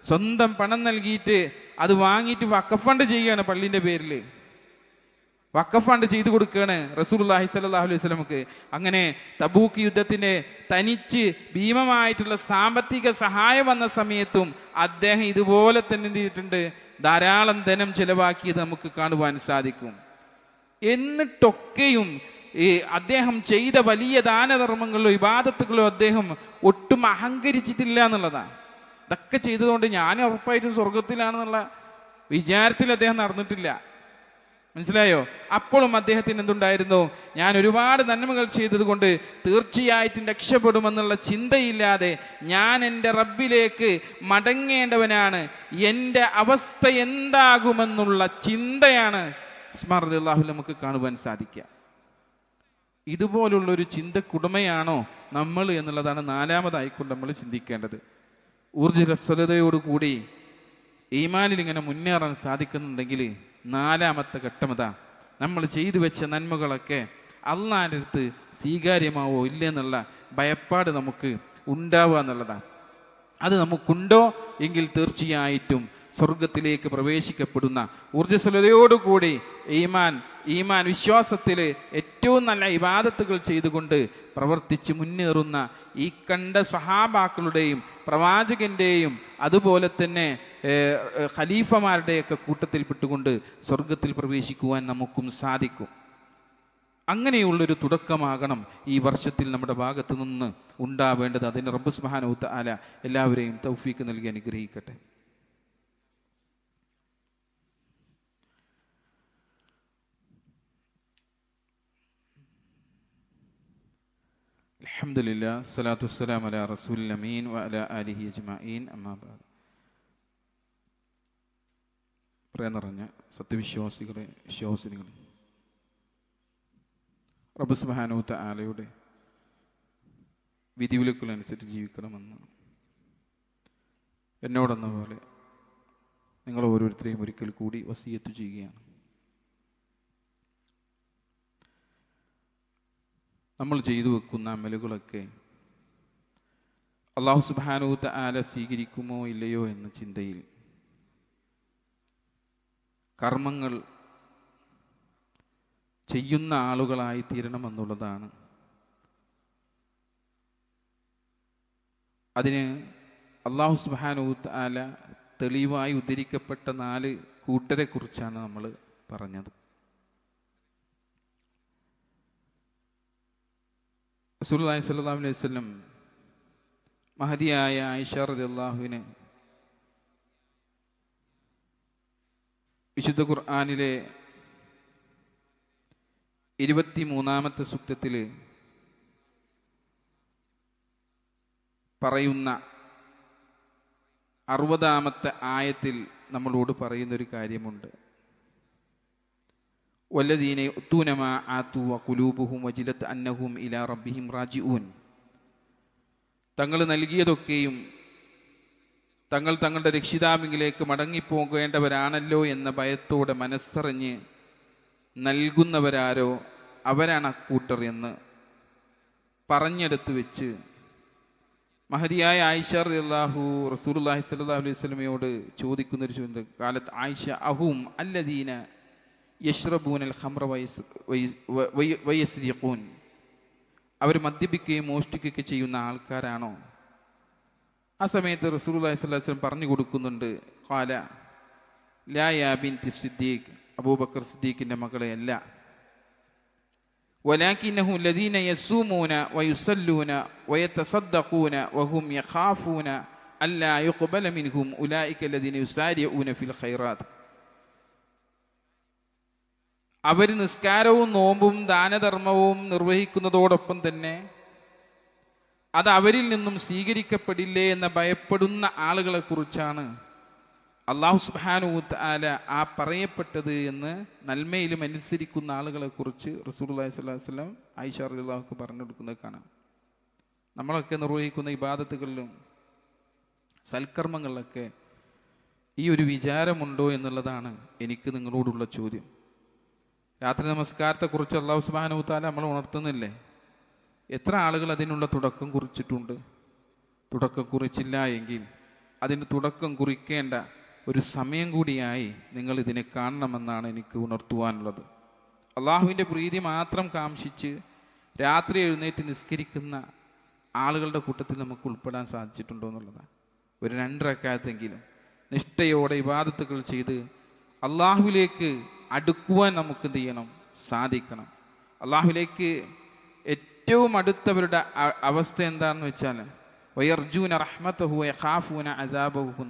സ്വന്തം പണം നൽകിയിട്ട് അത് വാങ്ങിയിട്ട് വഖഫ് ഫണ്ട് ചെയ്യുകയാണ്. പള്ളിൻ്റെ പേരിൽ വഖഫ് ഫണ്ട് ചെയ്തു കൊടുക്കുകയാണ് റസൂലുള്ളാഹി സ്വല്ലല്ലാഹു അലൈഹി വസല്ലമക്ക്. അങ്ങനെ തബൂക്ക് യുദ്ധത്തിന് തനിച്ച് ഭീമമായിട്ടുള്ള സാമ്പത്തിക സഹായം വന്ന സമയത്തും അദ്ദേഹം ഇതുപോലെ തന്നെ എന്ത് ചെയ്തിട്ടുണ്ട്, ധാരാളം ധനം ചെലവാക്കിയത് നമുക്ക് കാണുവാൻ സാധിക്കും. എന്നിട്ടൊക്കെയും അദ്ദേഹം ചെയ്ത വലിയ ദാനധർമ്മങ്ങളിലോ ഇബാദത്തുകളോ അദ്ദേഹം ഒട്ടും അഹങ്കരിച്ചിട്ടില്ല എന്നുള്ളതാണ്. ഇതൊക്കെ ചെയ്തതുകൊണ്ട് ഞാൻ ഉറപ്പായിട്ടും സ്വർഗത്തിലാണെന്നുള്ള വിചാരത്തിൽ അദ്ദേഹം നടന്നിട്ടില്ല. മനസ്സിലായോ? അപ്പോഴും അദ്ദേഹത്തിന് എന്തുണ്ടായിരുന്നു? ഞാൻ ഒരുപാട് നന്മകൾ ചെയ്തതുകൊണ്ട് തീർച്ചയായിട്ടും രക്ഷപ്പെടുമെന്നുള്ള ചിന്തയില്ലാതെ ഞാൻ എൻ്റെ റബ്ബിലേക്ക് മടങ്ങേണ്ടവനാണ്, എൻ്റെ അവസ്ഥ എന്താകുമെന്നുള്ള ചിന്തയാണ് ഉസ്മാൻ റളിയല്ലാഹു അൻഹു നമുക്ക് കാണുവാൻ സാധിക്കുക. ഇതുപോലുള്ളൊരു ചിന്തക്കുടമയാണോ നമ്മൾ എന്നുള്ളതാണ് നാലാമതായിക്കൊണ്ട് നമ്മൾ ചിന്തിക്കേണ്ടത്. ഊർജ്ജസ്വലതയോടുകൂടി ഈമാനിൽ ഇങ്ങനെ മുന്നേറാൻ സാധിക്കുന്നുണ്ടെങ്കിൽ നാലാമത്തെ ഘട്ടം അതാ, നമ്മൾ ചെയ്തു വെച്ച നന്മകളൊക്കെ അള്ളാഹിൻ്റെ അടുത്ത് സ്വീകാര്യമാവോ ഇല്ലെന്നുള്ള ഭയപ്പാട് നമുക്ക് ഉണ്ടാവുക എന്നുള്ളതാണ്. അത് നമുക്കുണ്ടോ എങ്കിൽ തീർച്ചയായിട്ടും സ്വർഗത്തിലേക്ക് പ്രവേശിക്കപ്പെടുന്ന ഊർജ്ജസ്വലതയോടുകൂടി ഈമാൻ വിശ്വാസത്തിൽ ഏറ്റവും നല്ല ഇബാദത്തുകൾ ചെയ്തുകൊണ്ട് പ്രവർത്തിച്ച് മുന്നേറുന്ന ഈ കണ്ട സഹാബാക്കളുടെയും പ്രവാചകന്റെയും അതുപോലെ തന്നെ ഖലീഫമാരുടെയൊക്കെ കൂട്ടത്തിൽപ്പെട്ടുകൊണ്ട് സ്വർഗത്തിൽ പ്രവേശിക്കുവാൻ നമുക്കും സാധിക്കും. അങ്ങനെയുള്ളൊരു തുടക്കമാകണം ഈ വർഷത്തിൽ നമ്മുടെ ഭാഗത്തു നിന്ന് ഉണ്ടാവേണ്ടത്. അതിന് റബ്ബ് സുബ്ഹാനഹു വ തആല എല്ലാവരെയും തൗഫീക്ക് നൽകി അനുഗ്രഹിക്കട്ടെ. അൽഹംദുലില്ലാഹ് സ്വലാത്തു വസ്സലാമു അലാ റസൂലിൽ അമീൻ വ അലാ ആലിഹി അജ്മഈൻ അമ്മാ ബഅദ്. പ്രിയ നിറഞ്ഞ സത്യവിശ്വാസികളെ, വിശ്വാസിനികളെ, റബ്ബ് സുബ്ഹാനഹു വ തആലയുടെ വിധിവിലക്കുകളനുസരിച്ച് ജീവിക്കണമെന്ന് എന്നോടെന്ന പോലെ നിങ്ങൾ ഓരോരുത്തരെയും ഒരിക്കൽ കൂടി വസിയത്ത് ചെയ്യുകയാണ്. നമ്മൾ ചെയ്തു വെക്കുന്ന അമലുകളൊക്കെ അല്ലാഹു സുബ്ഹാനഹു വ തആല സ്വീകരിക്കുമോ ഇല്ലയോ എന്ന ചിന്തയിൽ കർമ്മങ്ങൾ ചെയ്യുന്ന ആളുകളായി തീരണമെന്നുള്ളതാണ്. അതിന് അല്ലാഹു സുബ്ഹാനഹു വ തആല തെളിവായി ഉദ്ധരിക്കപ്പെട്ട 4 കൂട്ടരെ കുറിച്ചാണ് നമ്മൾ പറഞ്ഞത്. റസൂലുള്ളാഹി സ്വല്ലല്ലാഹു അലൈഹി വസല്ലം മഹദിയായ ആയിഷ റളിയല്ലാഹുവിനെ വിശുദ്ധ ഖുർആനിലെ 23-ാമത്തെ സൂക്തത്തിൽ പറയുന്ന 60-ാമത്തെ ആയത്തിൽ നമ്മളോട് പറയുന്നൊരു കാര്യമുണ്ട്. വല്ലദീന യുഅ്തൂന മാ ആതു വഖുലൂബുഹും വജിലത് അന്നഹും ഇലാ റബ്ബിഹിം റാജിഊൻ. തങ്ങൾ നൽകിയതൊക്കെയും തങ്ങൾ തങ്ങളുടെ രക്ഷിതാവിലേക്ക് മടങ്ങിപ്പോകേണ്ടവരാണല്ലോ എന്ന ഭയത്തോടെ മനസ്സറിഞ്ഞ് നൽകുന്നവരാരോ അവരാണ് അക്കൂട്ടർ എന്ന് പറഞ്ഞെടുത്ത് വെച്ച് മഹദിയായ ആയിഷ റളിയല്ലാഹു റസൂലുള്ളാഹി സ്വല്ലല്ലാഹു അലൈഹി വസല്ലമയോട് ചോദിക്കുന്നൊരു ചോദ്യം. കാലത്ത് ആയിഷ അഹും അല്ലദീന യശ്റബൂനൽ ഖംറ വയസ്രിഖൂൻ. അവർ മദ്യപിക്കുകയും മോഷ്ടിക്കുകയൊക്കെ ചെയ്യുന്ന ആൾക്കാരാണോ? ആ സമയത്ത് റസൂലുള്ളാഹി സ്വല്ലല്ലാഹു അലൈഹി വസല്ലം പറഞ്ഞു കൊടുക്കുന്നുണ്ട്. ഖാല ലാ യാ ബിൻതി സിദ്ദീഖ്, അബൂബക്കർ സിദ്ദീഖിന്റെ മകളെ അല്ല. വലാകിന്നഹു ലദീന യസൂമൂന വയുസല്ലൂന വയതസദ്ദഖൂന വഹും യഖാഫൂന അല്ലാ യുഖ്ബല മിൻഹും ഉലൈക ലദീന യുസാരിഊന ഫിൽ ഖൈറാത്ത്. അവർ നിസ്കാരവും നോമ്പും ദാനധർമ്മവും നിർവഹിക്കുന്നതോടൊപ്പം തന്നെ അത് അവരിൽ നിന്നും സ്വീകരിക്കപ്പെടില്ലേ എന്ന ഭയപ്പെടുന്ന ആളുകളെ കുറിച്ചാണ് അല്ലാഹു സുബ്ഹാനഹു വ തആല ആ പറയപ്പെട്ടത് എന്ന് നന്മയിലും അനുസരിക്കുന്ന ആളുകളെ കുറിച്ച് റസൂലുള്ളാഹി സ്വല്ലല്ലാഹു അലൈഹി വസല്ലം ആയിഷ റളിയല്ലാഹു അൻഹ പറഞ്ഞു കൊടുക്കുന്നത് കാണാം. നമ്മളൊക്കെ നിർവഹിക്കുന്ന ഇബാദത്തുകളിലും സൽക്കർമ്മങ്ങളിലൊക്കെ ഈ ഒരു വിചാരമുണ്ടോ എന്നുള്ളതാണ് എനിക്ക് നിങ്ങളോടുള്ള ചോദ്യം. രാത്രി നമസ്കാരത്തെക്കുറിച്ച് അല്ലാഹു സുബ്ഹാനഹു വ തആല നമ്മൾ ഉണർത്തുന്നില്ലേ? എത്ര ആളുകൾ അതിനുള്ള തുടക്കം കുറിച്ചിട്ടുണ്ട്? തുടക്കം കുറിച്ചില്ല എങ്കിൽ അതിന് തുടക്കം കുറിക്കേണ്ട ഒരു സമയം കൂടിയായി നിങ്ങൾ ഇതിനെ കാണണമെന്നാണ് എനിക്ക് ഉണർത്തുവാനുള്ളത്. അള്ളാഹുവിൻ്റെ പ്രീതി മാത്രം കാംക്ഷിച്ച് രാത്രി എഴുന്നേറ്റ് നിസ്കരിക്കുന്ന ആളുകളുടെ കൂട്ടത്തിൽ നമുക്ക് ഉൾപ്പെടാൻ സാധിച്ചിട്ടുണ്ടോ എന്നുള്ളതാണ്. ഒരു 2 റക്അത്തെങ്കിലും നിഷ്ഠയോടെ ഇബാദത്തുകൾ ചെയ്ത് അള്ളാഹുവിലേക്ക് അടുക്കുവാൻ നമുക്ക് എന്ത് ചെയ്യണം? സാധിക്കണം. അള്ളാഹുവിലേക്ക് ഏറ്റവും അടുത്തവരുടെ അവസ്ഥ എന്താണെന്ന് വെച്ചാൽ വയർജൂന റഹ്മതഹു വയഖാഫൂന അദാബഹു.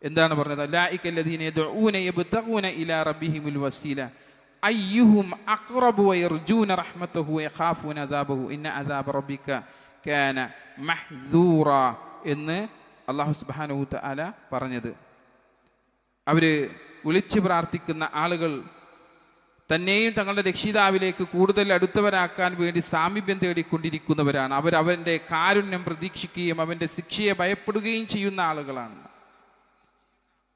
എന്താണ് പറഞ്ഞത്? ഉലൈക അല്ലദീന യദ്ഊന യബ്തഗൂന ഇലാ റബ്ബിഹിമുൽ വസീല അയ്യുഹും അഖ്റബു വയർജൂന റഹ്മതഹു വയഖാഫൂന അദാബഹു ഇന്ന അദാബ റബ്ബിക കാന മഹ്ദൂറ എന്ന് അല്ലാഹു സുബ്ഹാനഹു വ തആല പറഞ്ഞത്. അവര് വിളിച്ച് പ്രാർത്ഥിക്കുന്ന ആളുകൾ തന്നെയും തങ്ങളുടെ രക്ഷിതാവിലേക്ക് കൂടുതൽ അടുത്തവരാക്കാൻ വേണ്ടി സാമീപ്യം തേടിക്കൊണ്ടിരിക്കുന്നവരാണ്. അവൻ്റെ കാരുണ്യം പ്രതീക്ഷിക്കുകയും അവൻ്റെ ശിക്ഷയെ ഭയപ്പെടുകയും ചെയ്യുന്ന ആളുകളാണ്.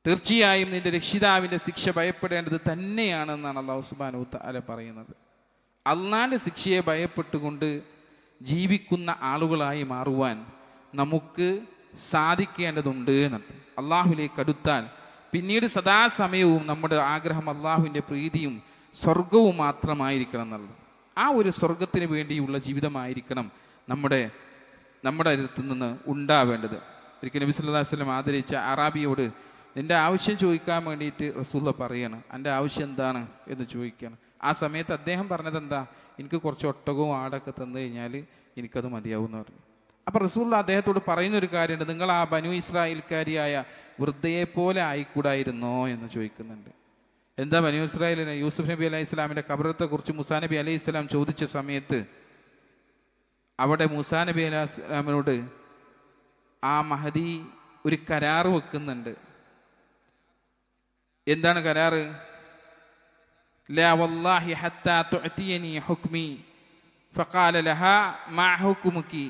തീർച്ചയായും നിന്റെ രക്ഷിതാവിൻ്റെ ശിക്ഷ ഭയപ്പെടേണ്ടത് തന്നെയാണെന്നാണ് അല്ലാഹു സുബ്ഹാനഹു വ തആല പറയുന്നത്. അള്ളാന്റെ ശിക്ഷയെ ഭയപ്പെട്ടുകൊണ്ട് ജീവിക്കുന്ന ആളുകളായി മാറുവാൻ നമുക്ക് സാധിക്കേണ്ടതുണ്ട് എന്നുണ്ട്. അള്ളാഹുവിലേക്ക് അടുത്താൽ പിന്നീട് സദാസമയവും നമ്മുടെ ആഗ്രഹം അള്ളാഹുവിൻ്റെ പ്രീതിയും സ്വർഗവും മാത്രമായിരിക്കണം എന്നുള്ളത്. ആ ഒരു സ്വർഗത്തിന് വേണ്ടിയുള്ള ജീവിതമായിരിക്കണം നമ്മുടെ അടുത്ത് നിന്ന് ഉണ്ടാവേണ്ടത്. ഒരിക്കൽ നബി സല്ലല്ലാഹു അലൈഹി വസല്ലം ആദരിച്ച അറാബിയോട് നിന്റെ ആവശ്യം ചോദിക്കാൻ വേണ്ടിയിട്ട് റസൂലുള്ള പറയണം, എൻ്റെ ആവശ്യം എന്താണ് എന്ന് ചോദിക്കണം. ആ സമയത്ത് അദ്ദേഹം പറഞ്ഞത് എന്താ, എനിക്ക് കുറച്ച് ഒട്ടകവും ആടൊക്കെ തന്നു കഴിഞ്ഞാൽ എനിക്കത് മതിയാവും എന്ന് പറഞ്ഞു. അപ്പം റസൂലുള്ള അദ്ദേഹത്തോട് പറയുന്നൊരു കാര്യമുണ്ട്, നിങ്ങൾ ആ ബനു ഇസ്രായേൽക്കാരിയായ വൃദ്ധയെ പോലെ ആയിക്കൂടായിരുന്നോ എന്ന് ചോദിക്കുന്നുണ്ട്. എന്താ ബനു ഇസ്രായേലിനെ? യൂസുഫ് നബി അലൈഹി ഇസ്ലാമിൻ്റെ കബറത്തെ കുറിച്ച് മുസാ നബി അലൈഹി ഇസ്ലാം ചോദിച്ച സമയത്ത് അവിടെ മുസാ നബി അലൈഹി ഇസ്ലാമിനോട് ആ മഹദി ഒരു കരാറ് വെക്കുന്നുണ്ട്. എന്താണ് കരാറ്? ലാ വല്ലാഹി ഹത്താ തുഅതിയനി ഹുക്മി ഫഖാല ലഹാ മാ ഹുക്മുകി.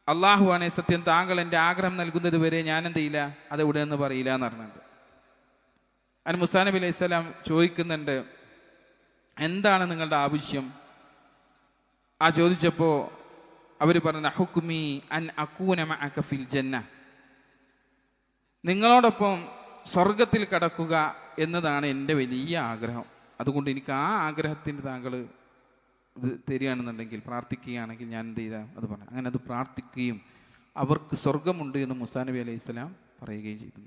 അള്ളാഹുവാണേ സത്യം, താങ്കൾ എൻ്റെ ആഗ്രഹം നൽകുന്നത് വരെ ഞാൻ എന്ത് ചെയ്യില്ല, അതെവിടെ എന്ന് പറയില്ല എന്ന് പറഞ്ഞിട്ടുണ്ട്. അതിന് മുസാ നബി അലൈഹി സ്വലാം ചോദിക്കുന്നുണ്ട്, എന്താണ് നിങ്ങളുടെ ആവശ്യം? ആ ചോദിച്ചപ്പോൾ അവർ പറഞ്ഞ ഹുക്മി അൻ അകൂന മഅക ഫിൽ ജന്ന, നിങ്ങളോടൊപ്പം സ്വർഗത്തിൽ കടക്കുക എന്നതാണ് എൻ്റെ വലിയ ആഗ്രഹം. അതുകൊണ്ട് എനിക്ക് ആ ആഗ്രഹത്തിന് താങ്കൾ ഇത് തരികയാണെന്നുണ്ടെങ്കിൽ, പ്രാർത്ഥിക്കുകയാണെങ്കിൽ ഞാൻ എന്ത് ചെയ്താൽ അത് പറഞ്ഞു. അങ്ങനെ അത് പ്രാർത്ഥിക്കുകയും അവർക്ക് സ്വർഗമുണ്ട് എന്ന് മുസാ നബി അലൈഹി സ്വലാം പറയുകയും ചെയ്തു.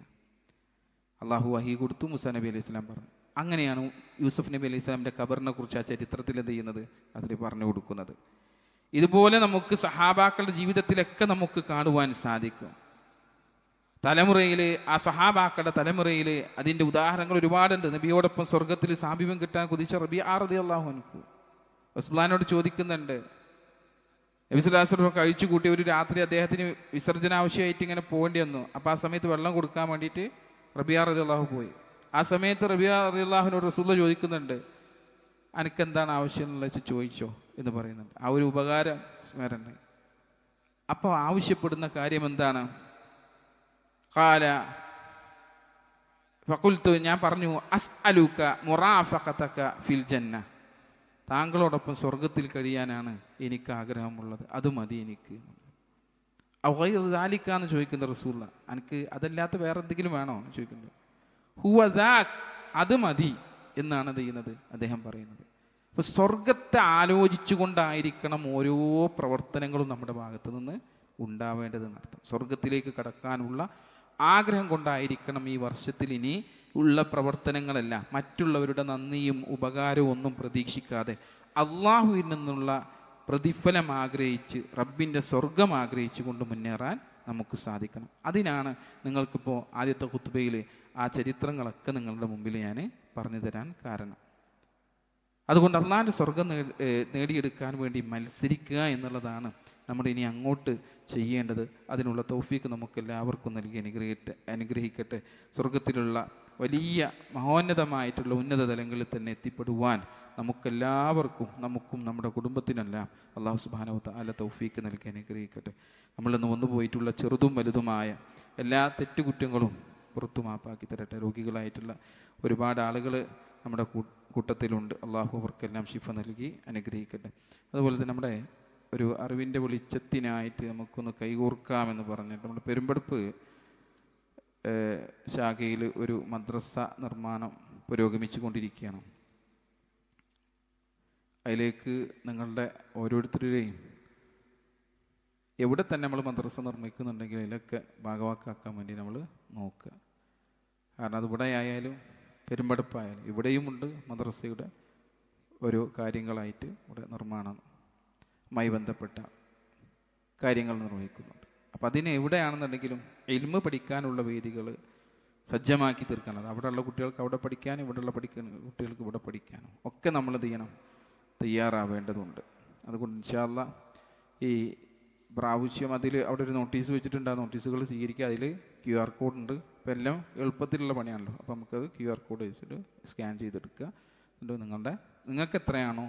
അള്ളാഹു വഹി കൊടുത്തു, മുസാ നബി അലൈഹി സ്വലാം പറഞ്ഞു. അങ്ങനെയാണ് യൂസുഫ് നബി അലൈഹി സ്വലാമിൻ്റെ ഖബറിനെ കുറിച്ച് ആ ചരിത്രത്തിൽ എന്ത് ചെയ്യുന്നത്, അതിൽ പറഞ്ഞു കൊടുക്കുന്നത്. ഇതുപോലെ നമുക്ക് സഹാബാക്കളുടെ ജീവിതത്തിലൊക്കെ നമുക്ക് കാണുവാൻ സാധിക്കും. തലമുറയിൽ, ആ സഹാബാക്കളുടെ തലമുറയിൽ അതിൻ്റെ ഉദാഹരണങ്ങൾ ഒരുപാടുണ്ട്. നബിയോടൊപ്പം സ്വർഗത്തിൽ സാമീപ്യം കിട്ടാൻ കുതിച്ച റബീഅ റളിയല്ലാഹു അൻഹു റസൂലുള്ളാഹിനോട് ചോദിക്കുന്നുണ്ട്. നബി സല്ലല്ലാഹു അലൈഹി വസല്ലം കഴിച്ചു കൂട്ടി ഒരു രാത്രി അദ്ദേഹത്തിന് വിസർജന ആവശ്യമായിട്ട് ഇങ്ങനെ പോകേണ്ടി വന്നു. അപ്പോൾ ആ സമയത്ത് വെള്ളം കൊടുക്കാൻ വേണ്ടിയിട്ട് റബീഅ റളിയല്ലാഹു പോയി. ആ സമയത്ത് റബീഅ റളിയല്ലാഹുവിനോട് റസൂലുള്ളാഹി ചോദിക്കുന്നുണ്ട്, അനക്കെന്താണ് ആവശ്യം എന്നുള്ളത് വെച്ച് ചോദിച്ചോ എന്ന് പറയുന്നുണ്ട്. ആ ഒരു ഉപകാരം സ്മരണ. അപ്പോൾ ആവശ്യപ്പെടുന്ന കാര്യം എന്താണ്? ഖാല ഫഖുൽതു, ഞാൻ പറഞ്ഞു, അസ്അലുക മുറാഫഖതക ഫിൽ ജന്ന, താങ്കളോടൊപ്പം സ്വർഗത്തിൽ കഴിയാനാണ് എനിക്ക് ആഗ്രഹമുള്ളത്, അത് മതി എനിക്ക്. ഔ ഗൈറ ദാലിക എന്ന് ചോദിക്കുന്ന റസൂലുള്ള, എനിക്ക് അതല്ലാത്ത വേറെ എന്തെങ്കിലും വേണോ എന്ന് ചോദിക്കുന്നത്. ഹുവ ദാക്, അത് മതി എന്നാണ് ചെയ്യുന്നത് അദ്ദേഹം പറയുന്നത്. അപ്പോൾ സ്വർഗത്തെ ആലോചിച്ചു കൊണ്ടായിരിക്കണം ഓരോ പ്രവർത്തനങ്ങളും നമ്മുടെ ഭാഗത്ത് നിന്ന് ഉണ്ടാവേണ്ടതെന്നർത്ഥം. സ്വർഗത്തിലേക്ക് കടക്കാനുള്ള ആഗ്രഹം കൊണ്ടായിരിക്കണം ഈ വർഷത്തിൽ ഇനി ഉള്ള പ്രവർത്തനങ്ങളെല്ലാം. മറ്റുള്ളവരുടെ നന്ദിയും ഉപകാരവും ഒന്നും പ്രതീക്ഷിക്കാതെ അള്ളാഹുവിൽ നിന്നുള്ള പ്രതിഫലം ആഗ്രഹിച്ച്, റബ്ബിൻ്റെ സ്വർഗം ആഗ്രഹിച്ചു കൊണ്ട് മുന്നേറാൻ നമുക്ക് സാധിക്കണം. അതിനാണ് നിങ്ങൾക്കിപ്പോൾ ആദ്യത്തെ ഖുത്ബയിൽ ആ ചരിത്രങ്ങളൊക്കെ നിങ്ങളുടെ മുമ്പിൽ ഞാൻ പറഞ്ഞു തരാൻ കാരണം. അതുകൊണ്ട് അള്ളാഹിൻ്റെ സ്വർഗം നേടിയെടുക്കാൻ വേണ്ടി മത്സരിക്കുക എന്നുള്ളതാണ് നമ്മൾ ഇനി അങ്ങോട്ട് ചെയ്യേണ്ടത്. അതിനുള്ള തൗഫീക്ക് നമുക്ക് എല്ലാവർക്കും നൽകി അനുഗ്രഹിക്കട്ടെ. സ്വർഗത്തിലുള്ള വലിയ മഹോന്നതമായിട്ടുള്ള ഉന്നത തലങ്ങളിൽ തന്നെ എത്തിപ്പെടുവാൻ നമുക്കെല്ലാവർക്കും, നമുക്കും നമ്മുടെ കുടുംബത്തിനെല്ലാം അല്ലാഹു സുബ്ഹാനഹു വ തആല തൗഫീക്ക് നൽകി അനുഗ്രഹിക്കട്ടെ. നമ്മളിന്ന് വന്നുപോയിട്ടുള്ള ചെറുതും വലുതുമായ എല്ലാ തെറ്റുകുറ്റങ്ങളും പുറത്തു മാപ്പാക്കി തരട്ടെ. രോഗികളായിട്ടുള്ള ഒരുപാട് ആളുകൾ നമ്മുടെ കൂട്ടത്തിലുണ്ട്. അള്ളാഹു അവർക്കെല്ലാം ശിഫ നൽകി അനുഗ്രഹിക്കട്ടെ. അതുപോലെ തന്നെ നമ്മുടെ ഒരു അറിവിൻ്റെ വെളിച്ചത്തിനായിട്ട് നമുക്കൊന്ന് കൈകോർക്കാമെന്ന് പറഞ്ഞിട്ട് നമ്മുടെ പെരുമ്പടപ്പ് ശാഖയിൽ ഒരു മദ്രസ നിർമ്മാണം പുരോഗമിച്ചു കൊണ്ടിരിക്കുകയാണ്. അതിലേക്ക് നിങ്ങളുടെ ഓരോരുത്തരുടെയും എവിടെ തന്നെ നമ്മൾ മദ്രസ നിർമ്മിക്കുന്നുണ്ടെങ്കിൽ അതിലൊക്കെ ഭാഗവാക്കാക്കാൻ വേണ്ടി നമ്മൾ നോക്കുക. കാരണം അത് ഇവിടെ ആയാലും പെരുമ്പടപ്പായാലും ഇവിടെയുമുണ്ട് മദ്രസയുടെ ഓരോ കാര്യങ്ങളായിട്ട് ഇവിടെ നിർമ്മാണവുമായി ബന്ധപ്പെട്ട കാര്യങ്ങൾ നിർവഹിക്കുന്നുണ്ട്. അപ്പം അതിന് എവിടെയാണെന്നുണ്ടെങ്കിലും ഇൽമ് പഠിക്കാനുള്ള വേദികൾ സജ്ജമാക്കി തീർക്കാനത് അവിടെയുള്ള കുട്ടികൾക്ക് അവിടെ പഠിക്കാനും ഇവിടെയുള്ള കുട്ടികൾക്ക് ഇവിടെ പഠിക്കാനും ഒക്കെ നമ്മൾ ചെയ്യണം, തയ്യാറാവേണ്ടതുണ്ട്. അതുകൊണ്ട് ഇൻഷാ അല്ലാഹ് ഈ പ്രാവശ്യം അതിൽ അവിടെ ഒരു നോട്ടീസ് വെച്ചിട്ടുണ്ട്. ആ നോട്ടീസുകൾ സ്വീകരിക്കുക. അതിൽ QR കോഡ് ഉണ്ട്. ഇപ്പം എല്ലാം എളുപ്പത്തിലുള്ള പണിയാണല്ലോ. അപ്പോൾ നമുക്കത് QR കോഡ് വെച്ചിട്ട് സ്കാൻ ചെയ്തെടുക്കുക. എന്നിട്ട് നിങ്ങൾക്ക് എത്രയാണോ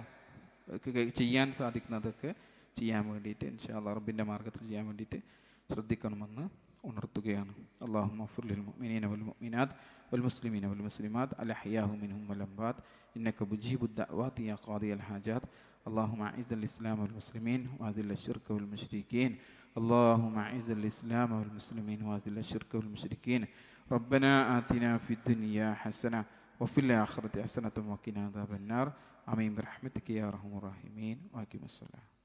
ചെയ്യാൻ സാധിക്കുന്നതൊക്കെ ചെയ്യാൻ വേണ്ടിയിട്ട് ഇൻഷാ അല്ലാഹ് റബ്ബിൻ്റെ മാർഗ്ഗത്തിൽ ചെയ്യാൻ വേണ്ടിയിട്ട് ശ്രദ്ധിക്കണമെന്ന് ഉണർത്തുകയാണ്. അല്ലാഹുമ്മ ഗ്ഫിർ ലിൽ മുഅ്മിനീന വൽ മുഅ്മിനാത്ത് വൽ മുസ്ലിമീന വൽ മുസ്ലിമാത്ത് അൽ അഹ്യാഉ മിൻഹും വൽ അംവാത്ത് ഇന്നക മുജീബുദ് ദഅവാതി യാ ഖാദിയൽ ഹാജാത്ത്. اللهم أعز الإسلام والمسلمين وأذل الشرك والمشركين. اللهم أعز الإسلام والمسلمين وأذل الشرك والمشركين. ربنا آتنا في الدنيا حسنة وفي الآخرة حسنة وقنا عذاب النار. آمين برحمتك يا أرحم الراحمين. وأقم الصلاة.